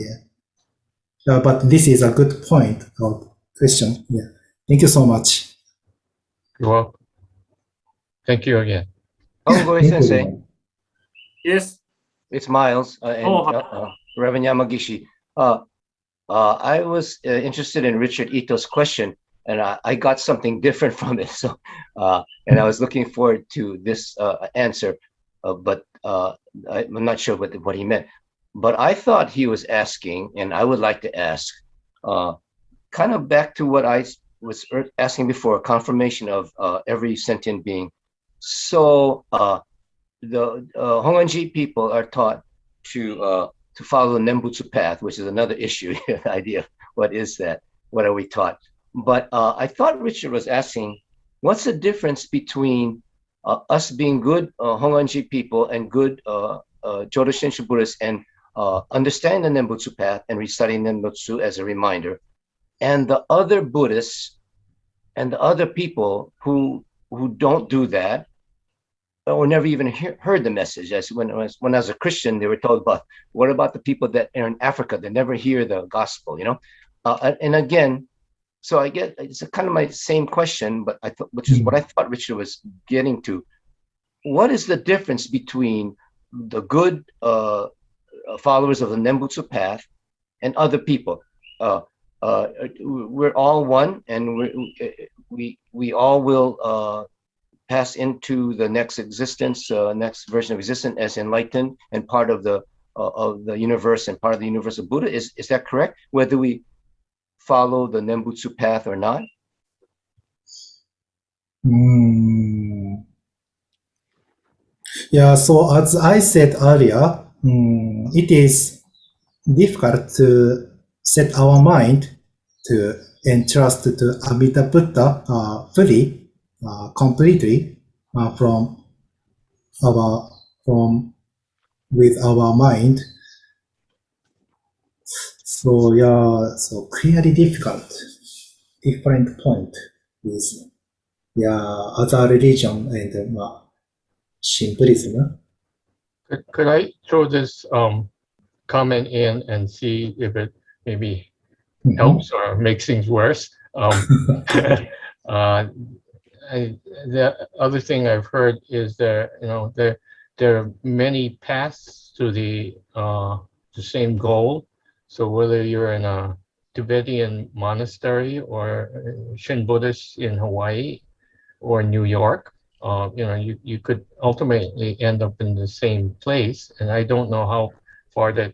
Yeah. But this is a good point of question. Yeah. Thank you so much. You're welcome. Thank you again. Hongwanji Sensei. Yes. It's Miles and Reverend Yamagishi. I was interested in Richard Ito's question, and I got something different from it. So, and I was looking forward to this answer, but I'm not sure what he meant. But I thought he was asking, and I would like to ask, kind of back to what I was asking before, confirmation of every sentient being. So the Hongwanji people are taught to follow the Nembutsu path, which is another issue, the idea of what is that? What are we taught? But I thought Richard was asking, what's the difference between us being good Hongwanji people and good Jodo Shinshu Buddhists and understand the Nembutsu path and reciting Nembutsu as a reminder, and the other Buddhists and the other people who don't do that, or never even heard the message. As when I was a Christian, they were told, "But what about the people that are in Africa that never hear the gospel?" And again, so I get it's a kind of my same question, but I thought, which is what I thought Richard was getting to. What is the difference between the good followers of the Nembutsu path and other people? We're all one, and we all will pass into the next existence, next version of existence as enlightened and part of the universe and part of the universe of Buddha. Is that correct? Whether we follow the Nembutsu path or not? Yeah, so as I said earlier, it is difficult to set our mind to entrust to Amida Buddha fully, completely with our mind. So yeah, so clearly difficult, different point with other religion and Shintoism. Could I throw this comment in and see if it maybe helps or makes things worse? The other thing I've heard is that there are many paths to the same goal. So whether you're in a Tibetan monastery or Shin Buddhist in Hawaii or New York, you could ultimately end up in the same place. And I don't know how far that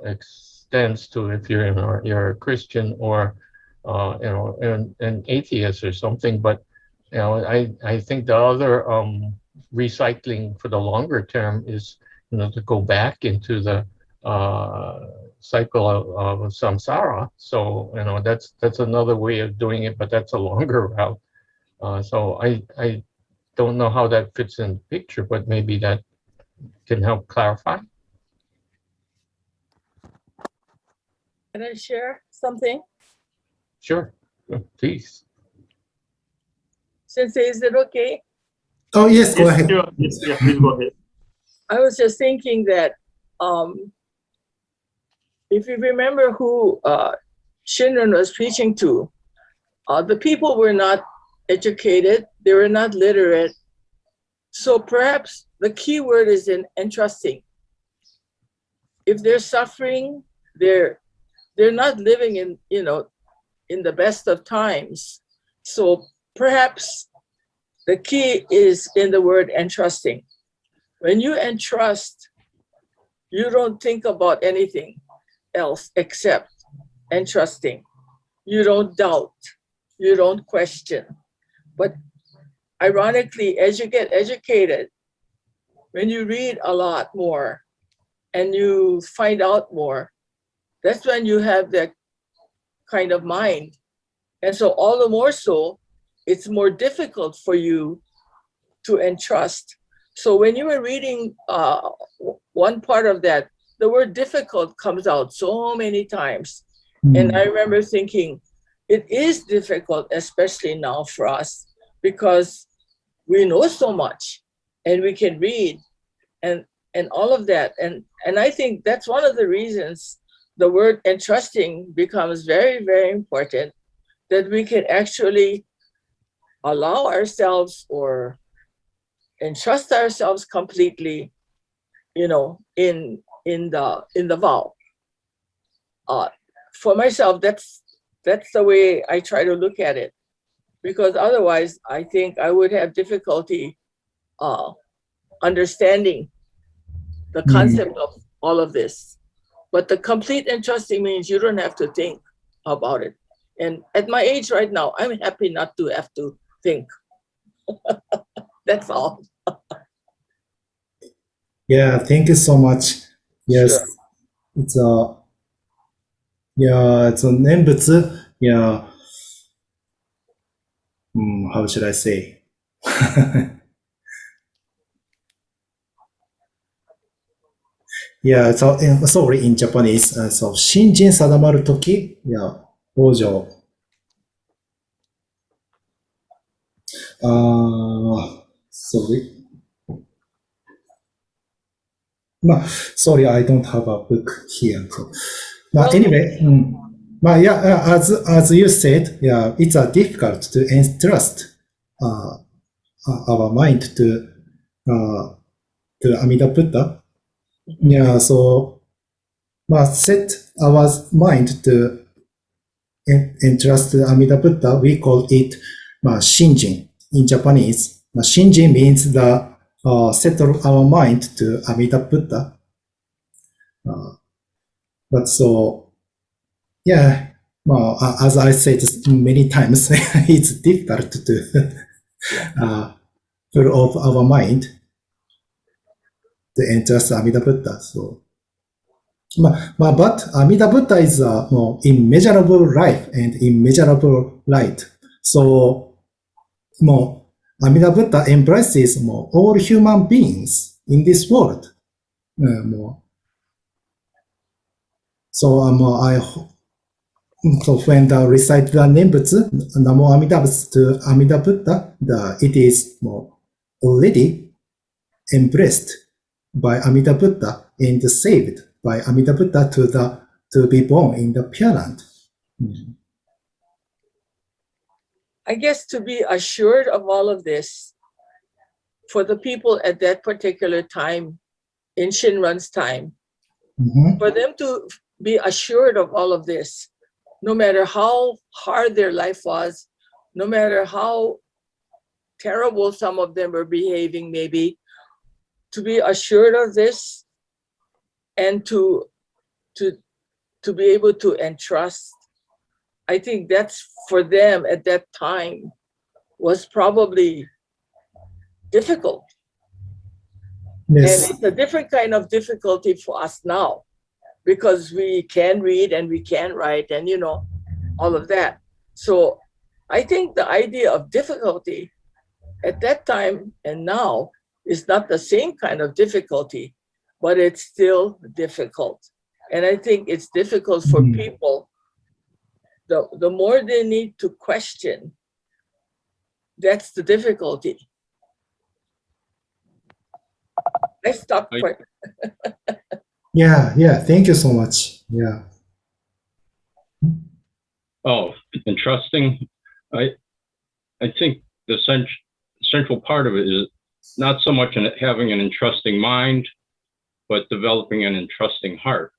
extends to if you're a Christian or an atheist or something. But I think the other recycling for the longer term is to go back into the cycle of samsara. So that's another way of doing it, but that's a longer route. So I don't know how that fits in the picture, but maybe that can help clarify. Can I share something? Sure, please. Sensei, is it okay? Oh yes, go ahead. Sure. Yes, yeah, please go ahead. I was just thinking that if you remember who Shinran was preaching to, the people were not educated, they were not literate. So perhaps the key word is in entrusting. If they're suffering, they're not living in the best of times. So perhaps the key is in the word entrusting. When you entrust, you don't think about anything else except entrusting. You don't doubt, you don't question. But ironically, as you get educated, when you read a lot more and you find out more, that's when you have that kind of mind. And so all the more so, it's more difficult for you to entrust. So when you were reading one part of that, the word difficult comes out so many times. And I remember thinking, it is difficult, especially now for us, because we know so much and we can read and all of that. And I think that's one of the reasons the word entrusting becomes very, very important, that we can actually allow ourselves or entrust ourselves completely, in the vow. For myself, that's the way I try to look at it, because otherwise I think I would have difficulty understanding the concept of all of this. But the complete entrusting means you don't have to think about it. And at my age right now, I'm happy not to have to think. That's all. Yeah, thank you so much. Yes, Sure. it's a Nembutsu. Yeah, how should I say? Yeah, so sorry in Japanese. So 新人定まるとき、yeah, 往生。Sorry. Sorry, I don't have a book here. So, Well, anyway, yeah, as you said, yeah, it's difficult to entrust our mind to Amida Buddha. Yeah, so set our mind to entrust Amida Buddha. We call it Shinjin in Japanese. Shinjin means the settle our mind to Amida Buddha. But so, yeah, as I said many times, it's difficult to pull off our mind to entrust Amida Buddha. So, but Amida Buddha is immeasurable life and immeasurable light. So, Amida Buddha embraces all human beings in this world. So, so when they recite the Nembutsu, Namo Amida Butsu to Amida Buddha, it is already embraced by Amida Buddha and saved by Amida Buddha to be born in the Pure Land. I guess to be assured of all of this, for the people at that particular time, in Shinran's time, for them to be assured of all of this, no matter how hard their life was, no matter how terrible some of them were behaving, maybe, to be assured of this and to be able to entrust, I think that's for them at that time was probably difficult. Yes. And it's a different kind of difficulty for us now because we can read and we can write and, all of that. So I think the idea of difficulty at that time and now is not the same kind of difficulty, but it's still difficult. And I think it's difficult for people. The more they need to question, that's the difficulty. I stopped. Yeah. Thank you so much. Yeah. Oh, entrusting. I think the central part of it is not so much in having an entrusting mind, but developing an entrusting heart.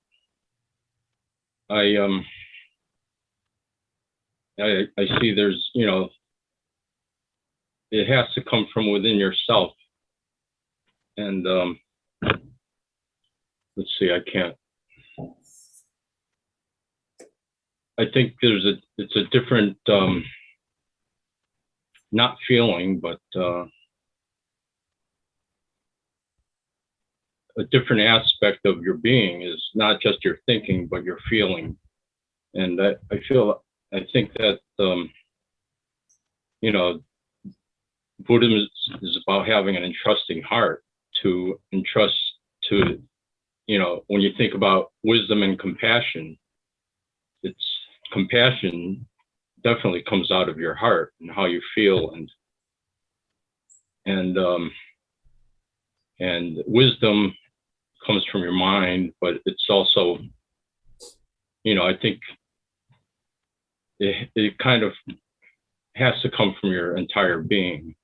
I see there's, it has to come from within yourself. And let's see, I think it's a different, not feeling, but a different aspect of your being is not just your thinking, but your feeling. And I think that, Buddhism is about having an entrusting heart to entrust to, when you think about wisdom and compassion, compassion definitely comes out of your heart and how you feel, and wisdom comes from your mind, but it's also, I think it kind of has to come from your entire being.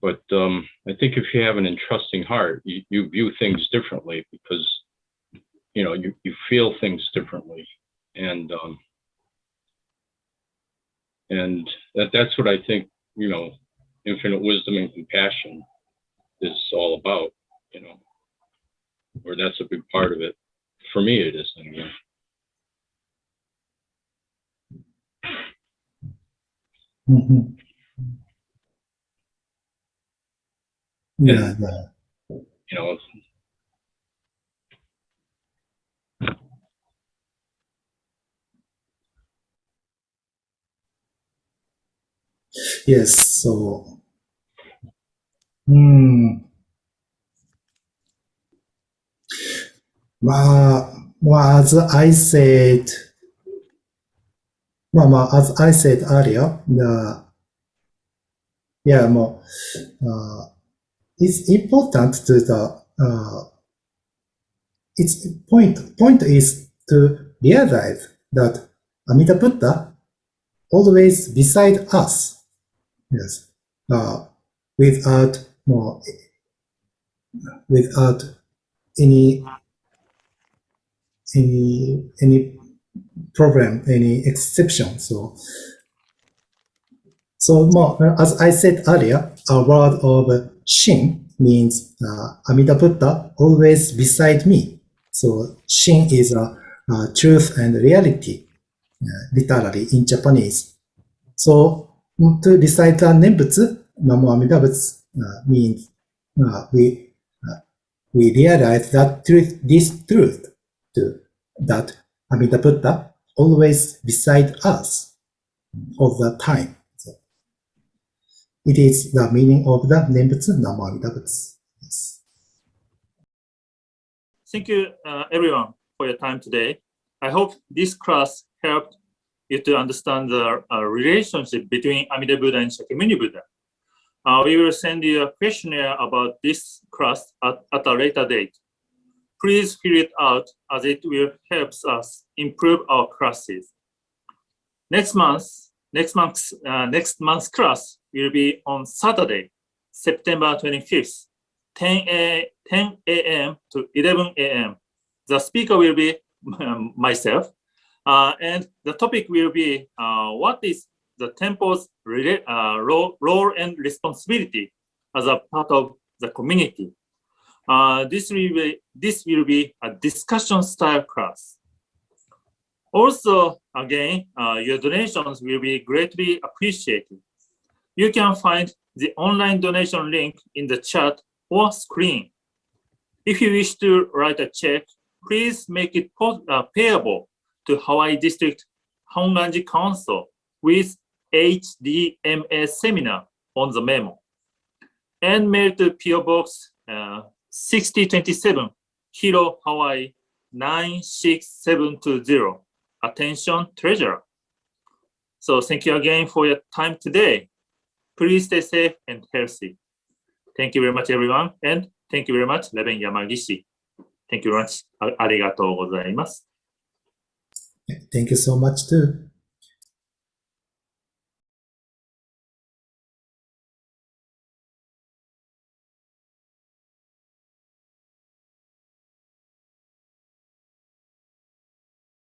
But I think if you have an entrusting heart, you view things differently because, you feel things differently. And that's what I think, infinite wisdom and compassion is all about, or that's a big part of it. For me, it is anyway. Yeah. Yes, so, as I said, as I said earlier, it's important to its point is to realize that Amida Buddha always beside us. Yes. Without any problem, any exception. So as I said earlier, a word of Shin means Amida Buddha always beside me. So Shin is a truth and reality, literally in Japanese. So to recite the Nembutsu, Namo Amida Butsu, means we realize that this truth, that Amida Buddha always beside us all the time. So it is the meaning of the Nembutsu, Namo Amida Butsu. Yes. Thank you, everyone, for your time today. I hope this class helped you to understand the relationship between Amida Buddha and Shakyamuni Buddha. We will send you a questionnaire about this class at a later date. Please fill it out as it will help us improve our classes. Next month's class will be on Saturday, September 25th, 10 a.m. to 11 a.m. The speaker will be myself, and the topic will be what is the temple's role and responsibility as a part of the community. This will be a discussion style class. Also, again, your donations will be greatly appreciated. You can find the online donation link in the chat or screen. If you wish to write a check, please make it payable to Hawaii District Hongwanji Council with HDMA seminar on the memo, and mail to PO Box 6027, Hilo, Hawaii 96720. Attention, Treasurer. So thank you again for your time today. Please stay safe and healthy. Thank you very much, everyone, and thank you very much, Reverend Yamagishi. Thank you very much. ありがとうございます。Thank you so much too.